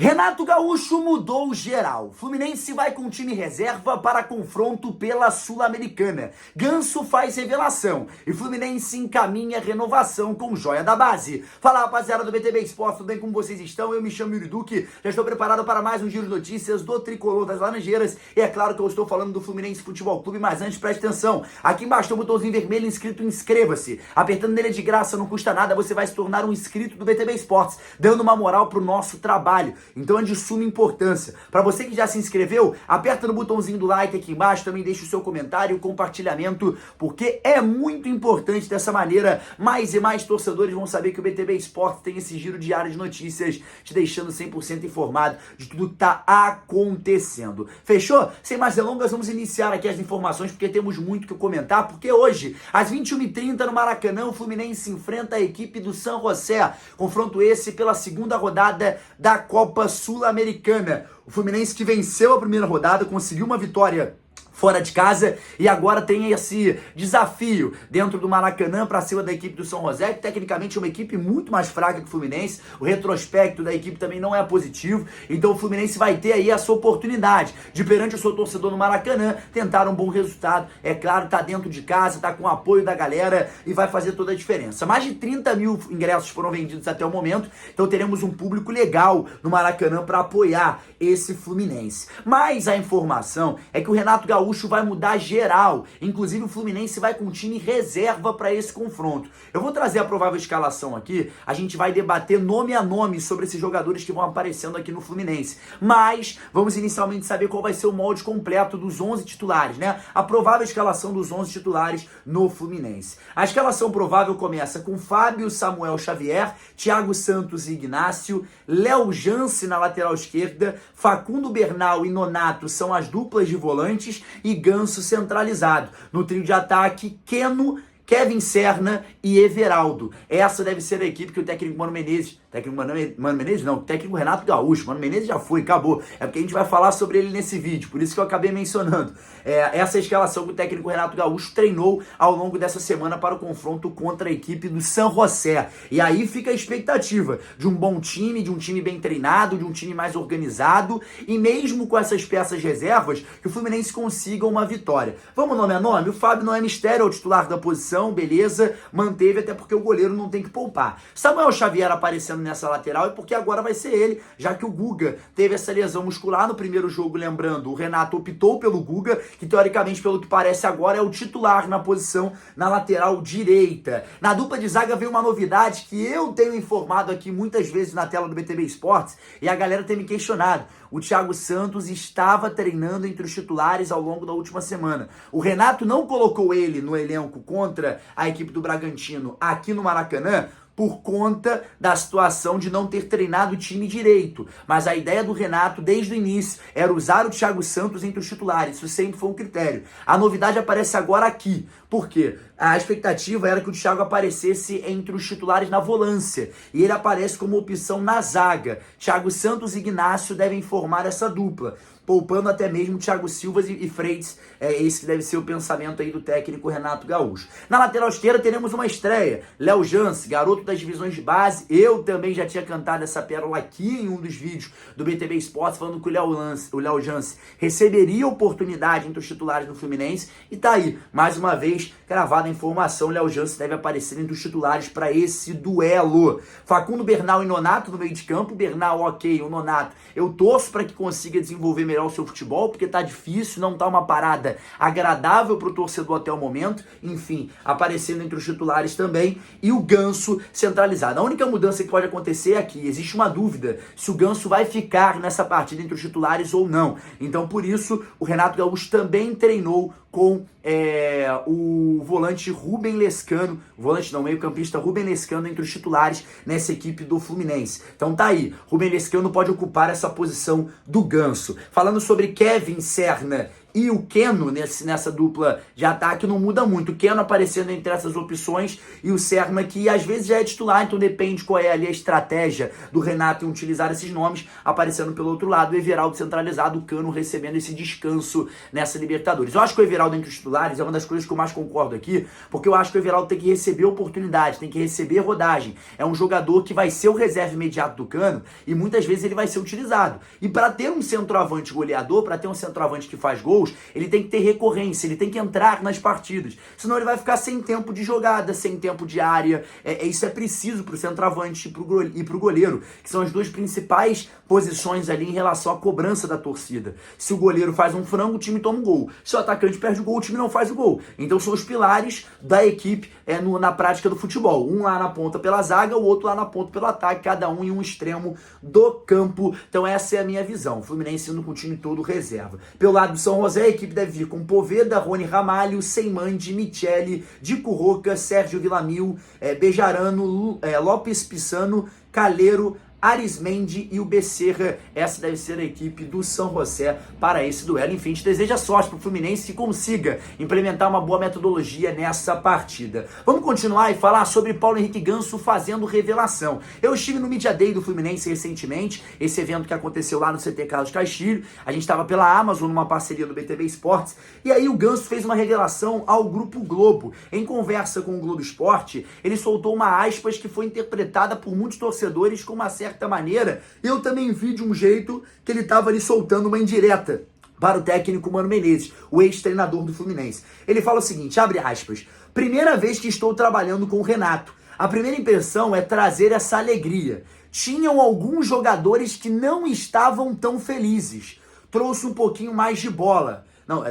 Renato Gaúcho mudou o geral. Fluminense vai com time reserva para confronto pela Sul-Americana. Ganso faz revelação e Fluminense encaminha renovação com joia da base. Fala, rapaziada do BTB Esporte, tudo bem? Como vocês estão? Eu me chamo Yuri Duque, já estou preparado para mais um giro de notícias do Tricolor das Laranjeiras. E é claro que eu estou falando do Fluminense Futebol Clube, mas antes preste atenção. Aqui embaixo tem um botãozinho vermelho escrito inscreva-se. Apertando nele é de graça, não custa nada, você vai se tornar um inscrito do BTB Esportes, dando uma moral pro nosso trabalho. Então é de suma importância. Para você que já se inscreveu, aperta no botãozinho do like aqui embaixo, também deixa o seu comentário e o compartilhamento, porque é muito importante. Dessa maneira, mais e mais torcedores vão saber que o BTB Esportes tem esse giro diário de notícias, te deixando 100% informado de tudo que tá acontecendo. Fechou? Sem mais delongas, vamos iniciar aqui as informações, porque temos muito que comentar, porque hoje, às 21h30 no Maracanã, o Fluminense enfrenta a equipe do San José. Confronto esse pela segunda rodada da Copa Sul-Americana. O Fluminense que venceu a primeira rodada, conseguiu uma vitória fora de casa e agora tem esse desafio dentro do Maracanã para cima da equipe do São José, que tecnicamente é uma equipe muito mais fraca que o Fluminense. O retrospecto da equipe também não é positivo, então o Fluminense vai ter aí a sua oportunidade de, perante o seu torcedor no Maracanã, tentar um bom resultado. É claro, tá dentro de casa, tá com o apoio da galera e vai fazer toda a diferença. Mais de 30 mil ingressos foram vendidos até o momento, então teremos um público legal no Maracanã para apoiar esse Fluminense. Mas a informação é que o Renato Gaúcho vai mudar geral. Inclusive o Fluminense vai com time reserva para esse confronto. Eu vou trazer a provável escalação aqui, a gente vai debater nome a nome sobre esses jogadores que vão aparecendo aqui no Fluminense. Mas vamos inicialmente saber qual vai ser o molde completo dos 11 titulares, né? A provável escalação dos 11 titulares no Fluminense. A escalação provável começa com Fábio, Samuel Xavier, Thiago Santos e Ignácio, Léo Jance na lateral esquerda, Facundo Bernal e Nonato são as duplas de volantes e Ganso centralizado. No trio de ataque, Keno, Kevin Serna e Everaldo. Essa deve ser a equipe que o técnico Mano Menezes... Mano Menezes não, o técnico Renato Gaúcho. Mano Menezes já foi, acabou. É porque a gente vai falar sobre ele nesse vídeo, por isso que eu acabei mencionando. Essa é a escalação que o técnico Renato Gaúcho treinou ao longo dessa semana para o confronto contra a equipe do San José. E aí fica a expectativa de um bom time, de um time bem treinado, de um time mais organizado, e mesmo com essas peças reservas, que o Fluminense consiga uma vitória. Vamos nome a nome? O Fábio não é mistério, é o titular da posição, beleza, manteve, até porque o goleiro não tem que poupar. Samuel Xavier aparecendo nessa lateral, e porque agora vai ser ele, já que o Guga teve essa lesão muscular no primeiro jogo. Lembrando, o Renato optou pelo Guga, que teoricamente, pelo que parece agora, é o titular na posição na lateral direita. Na dupla de zaga veio uma novidade que eu tenho informado aqui muitas vezes na tela do BTB Esportes, e a galera tem me questionado. O Thiago Santos estava treinando entre os titulares ao longo da última semana. O Renato não colocou ele no elenco contra a equipe do Bragantino aqui no Maracanã por conta da situação de não ter treinado o time direito. Mas a ideia do Renato, desde o início, era usar o Thiago Santos entre os titulares. Isso sempre foi um critério. A novidade aparece agora aqui. Por quê? A expectativa era que o Thiago aparecesse entre os titulares na volância. E ele aparece como opção na zaga. Thiago Santos e Ignácio devem formar essa dupla, poupando até mesmo Thiago Silva e Freitas. Esse que deve ser o pensamento aí do técnico Renato Gaúcho. Na lateral esquerda teremos uma estreia. Léo Jance, garoto das divisões de base. Eu também já tinha cantado essa pérola aqui em um dos vídeos do BTB Esportes, falando que o Léo Jance receberia oportunidade entre os titulares do Fluminense. E tá aí, mais uma vez, gravada a informação, Léo Jance deve aparecer entre os titulares para esse duelo. Facundo Bernal e Nonato no meio de campo. Bernal, ok. O Nonato, eu torço para que consiga desenvolver melhor o seu futebol, porque tá difícil, não tá uma parada agradável pro torcedor até o momento. Enfim, aparecendo entre os titulares também. E o Ganso centralizado. A única mudança que pode acontecer é que existe uma dúvida se o Ganso vai ficar nessa partida entre os titulares ou não. Então, por isso, o Renato Gaúcho também treinou com o volante Rubem Lescano, meio-campista Rubem Lescano entre os titulares nessa equipe do Fluminense. Então tá aí, Rubem Lescano pode ocupar essa posição do Ganso. Falando sobre Kevin Serna e o Keno nessa dupla de ataque não muda muito. O Keno aparecendo entre essas opções e o Serma, que às vezes já é titular, então depende qual é ali a estratégia do Renato em utilizar esses nomes, aparecendo pelo outro lado, o Everaldo centralizado, o Cano recebendo esse descanso nessa Libertadores. Eu acho que o Everaldo entre os titulares é uma das coisas que eu mais concordo aqui, porque eu acho que o Everaldo tem que receber oportunidade, tem que receber rodagem. É um jogador que vai ser o reserva imediato do Cano e muitas vezes ele vai ser utilizado. E para ter um centroavante goleador, para ter um centroavante que faz gols, ele tem que ter recorrência, ele tem que entrar nas partidas. Senão ele vai ficar sem tempo de jogada, sem tempo de área. Isso é preciso para o centroavante e para o goleiro, que são as duas principais posições ali em relação à cobrança da torcida. Se o goleiro faz um frango, o time toma um gol. Se o atacante perde o gol, o time não faz o gol. Então são os pilares da equipe na prática do futebol. Um lá na ponta pela zaga, o outro lá na ponta pelo ataque, cada um em um extremo do campo. Então essa é a minha visão. O Fluminense indo com o time todo reserva. Pelo lado do São José, a equipe deve vir com Poveda, Rony Ramalho, Seimandi, Michele, Dico Roca, Sérgio Villamil, Bejarano, Lopes Pissano, Calheiro, Arismendi e o Becerra. Essa deve ser a equipe do São José para esse duelo. Enfim, a gente deseja sorte para o Fluminense que consiga implementar uma boa metodologia nessa partida. Vamos continuar e falar sobre Paulo Henrique Ganso fazendo revelação. Eu estive no Media Day do Fluminense recentemente, esse evento que aconteceu lá no CT Carlos Castilho. A gente estava pela Amazon, numa parceria do BTV Esportes, e aí o Ganso fez uma revelação ao Grupo Globo. Em conversa com o Globo Esporte, ele soltou uma aspas que foi interpretada por muitos torcedores com uma certa maneira. Eu também vi de um jeito que ele estava ali soltando uma indireta para o técnico Mano Menezes, o ex-treinador do Fluminense. Ele fala o seguinte, abre aspas, primeira vez que estou trabalhando com o Renato. A primeira impressão é trazer essa alegria. Tinham alguns jogadores que não estavam tão felizes. Trouxe um pouquinho mais de bola.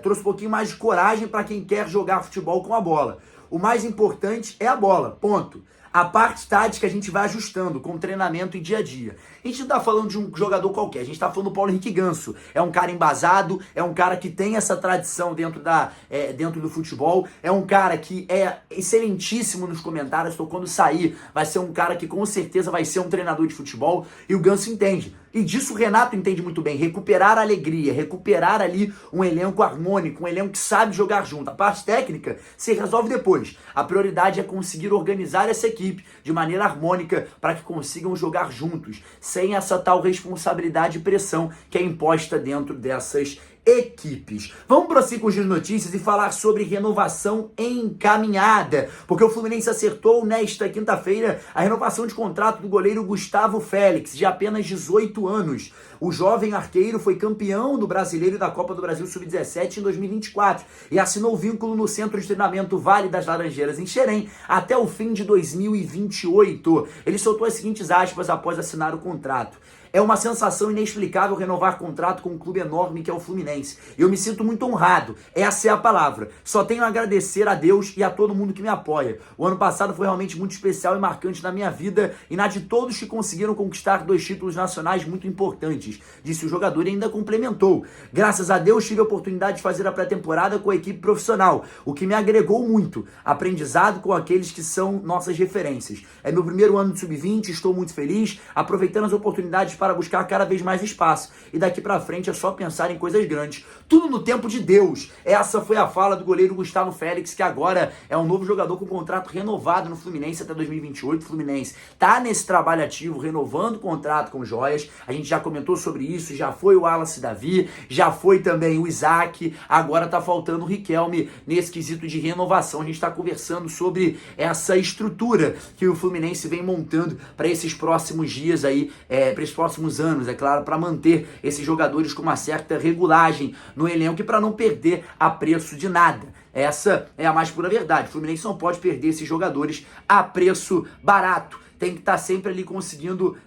Trouxe um pouquinho mais de coragem para quem quer jogar futebol com a bola. O mais importante é a bola, ponto. A parte tática a gente vai ajustando com treinamento e dia a dia. A gente não tá falando de um jogador qualquer, a gente tá falando do Paulo Henrique Ganso. É um cara embasado, é um cara que tem essa tradição dentro do futebol, é um cara que é excelentíssimo nos comentários, então quando sair vai ser um cara que com certeza vai ser um treinador de futebol, e o Ganso entende. E disso o Renato entende muito bem, recuperar a alegria, recuperar ali um elenco harmônico, um elenco que sabe jogar junto. A parte técnica se resolve depois. A prioridade é conseguir organizar essa equipe de maneira harmônica para que consigam jogar juntos, sem essa tal responsabilidade e pressão que é imposta dentro dessas equipes. Vamos prosseguir com as notícias e falar sobre renovação encaminhada, porque o Fluminense acertou nesta quinta-feira a renovação de contrato do goleiro Gustavo Félix, de apenas 18 anos. O jovem arqueiro foi campeão do Brasileiro e da Copa do Brasil Sub-17 em 2024 e assinou vínculo no Centro de Treinamento Vale das Laranjeiras, em Xerém, até o fim de 2028. Ele soltou as seguintes aspas após assinar o contrato. É uma sensação inexplicável renovar contrato com um clube enorme que é o Fluminense. Eu me sinto muito honrado. Essa é a palavra. Só tenho a agradecer a Deus e a todo mundo que me apoia. O ano passado foi realmente muito especial e marcante na minha vida e na de todos que conseguiram conquistar 2 títulos nacionais muito importantes, disse o jogador e ainda complementou. Graças a Deus tive a oportunidade de fazer a pré-temporada com a equipe profissional, o que me agregou muito. Aprendizado com aqueles que são nossas referências. É meu primeiro ano de Sub-20, estou muito feliz, aproveitando as oportunidades para buscar cada vez mais espaço. E daqui pra frente é só pensar em coisas grandes. Tudo no tempo de Deus. Essa foi a fala do goleiro Gustavo Félix, que agora é um novo jogador com contrato renovado no Fluminense até 2028. O Fluminense tá nesse trabalho ativo, renovando o contrato com joias. A gente já comentou sobre isso, já foi o Wallace Davi, já foi também o Isaac, agora tá faltando o Riquelme nesse quesito de renovação. A gente tá conversando sobre essa estrutura que o Fluminense vem montando para esses próximos dias aí, para esses próximos anos, é claro, para manter esses jogadores com uma certa regulagem no elenco e para não perder a preço de nada. Essa é a mais pura verdade. O Fluminense não pode perder esses jogadores a preço barato. Tem que estar sempre ali conseguindo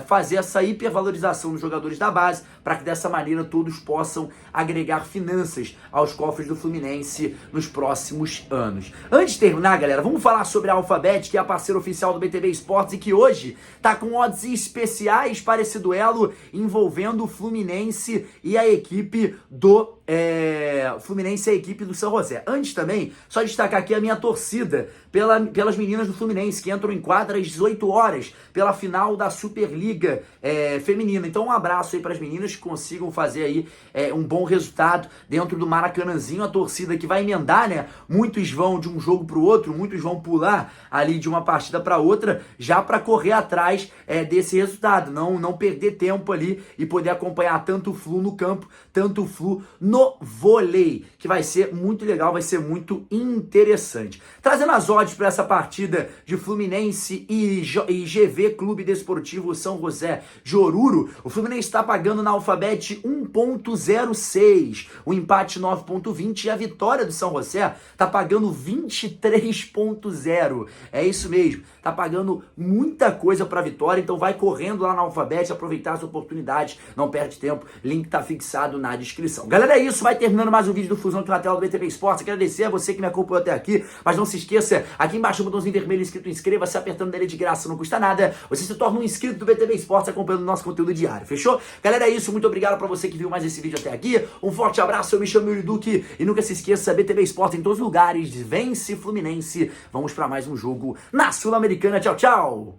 fazer essa hipervalorização dos jogadores da base, para que dessa maneira todos possam agregar finanças aos cofres do Fluminense nos próximos anos. Antes de terminar, galera, vamos falar sobre a Alphabet, que é a parceira oficial do BTV Esportes e que hoje está com odds especiais para esse duelo envolvendo o Fluminense e a equipe do Fluminense e a equipe do São José. Antes também, só destacar aqui a minha torcida pelas meninas do Fluminense, que entram em quadra às 18 horas, pela final da Superliga feminina. Então um abraço aí para as meninas que consigam fazer aí um bom resultado dentro do Maracanãzinho. A torcida que vai emendar, né? Muitos vão de um jogo para o outro, muitos vão pular ali de uma partida para outra, já para correr atrás desse resultado, não perder tempo ali e poder acompanhar tanto o Flu no campo, tanto o Flu no vôlei, que vai ser muito legal, vai ser muito interessante. Trazendo as odds para essa partida de Fluminense e GV Clube Desportivo São José de Oruro, o Fluminense está pagando na Alphabet 1.06, o empate 9.20 e a vitória do São José está pagando 23.0. É isso mesmo, tá pagando muita coisa para vitória, então vai correndo lá na Alphabet, aproveitar as oportunidades, não perde tempo, link tá fixado na descrição. Galera, é isso, vai terminando mais um vídeo do Flusão aqui na tela do BTV Esportes. Agradecer a você que me acompanhou até aqui, mas não se esqueça, aqui embaixo o botãozinho vermelho escrito inscreva-se, apertando nele de graça, não custa nada, você se torna um inscrito do BTV Esportes acompanhando o nosso conteúdo diário, fechou? Galera, é isso, muito obrigado pra você que viu mais esse vídeo até aqui, um forte abraço, eu me chamo Yuri Duque e nunca se esqueça, BTV Esportes em todos os lugares, vence Fluminense, vamos pra mais um jogo na Sul-Americana, tchau, tchau!